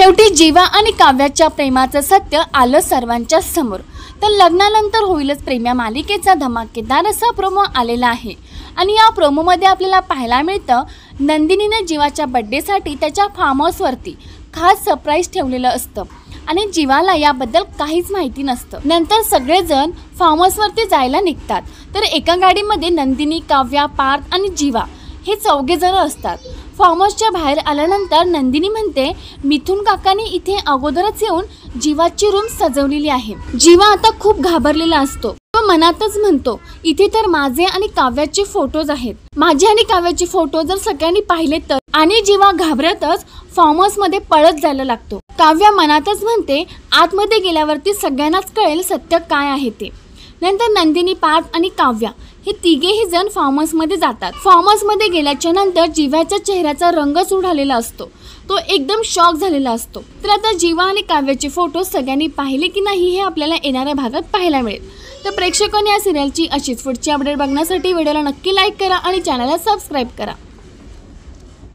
शेवटी जीवा आणि काव्याच्या प्रेमाचं सत्य आलं सर्वांच्या समोर। तर लग्नानंतर होईलच प्रेम या मालिकेचा धमाकेदार असा प्रोमो आलेला आहे आणि या प्रोमोमध्ये आपल्याला पाहायला मिळतं नंदिनीने जीवाच्या बर्थडेसाठी त्याच्या फार्म हाऊसवरती खास सरप्राईज ठेवलेलं असतं आणि जीवाला याबद्दल काहीच माहिती नसतं। नंतर सगळेजण फार्म हाऊसवरती जायला निघतात तर एका गाडीमध्ये नंदिनी, काव्या, पार्थ आणि जीवा हे चौघे जण असतात। फार्म हाऊसच्या बाहेर आल्यानंतर नंदिनी म्हणते मिथुन काकांनी इथे अगोदरच येऊन जीवाची रूम सजवलेली आहे। जीवा आता खूप घाबरलेला असतो, तो मनातच म्हणतो इथे तर माझे आणि काव्याचे फोटोज आहेत, माझे आणि काव्याचे फोटो जर सगळ्यांनी पाहिले तर। आणि जीवा घाबरतच फार्म हाऊस मध्ये पळत जायला लागतो। काव्या मनातच म्हणते आतमध्ये गेल्यावरती सगळ्यांनाच कळेल सत्य काय आहे ते। नंतर नंदिनी, पार्थ आणि काव्या हे तिघेही जण फार्म हाऊस मध्ये जातात। फार्म हाऊस मध्ये गेल्याच्या नंतर जीवाच्या चेहऱ्याचा रंगच उडालेला असतो, तो एकदम शॉक झालेला असतो। तर आता जीवा आणि काव्याचे फोटो सगळ्यांनी पाहिले की नाही हे आपल्याला येणाऱ्या भागात पाहायला मिळेल। तर प्रेक्षकांनी या सिरियलची अशीच पुढची अपडेट बघण्यासाठी व्हिडिओला नक्की लाईक करा आणि चॅनलला सबस्क्राईब करा।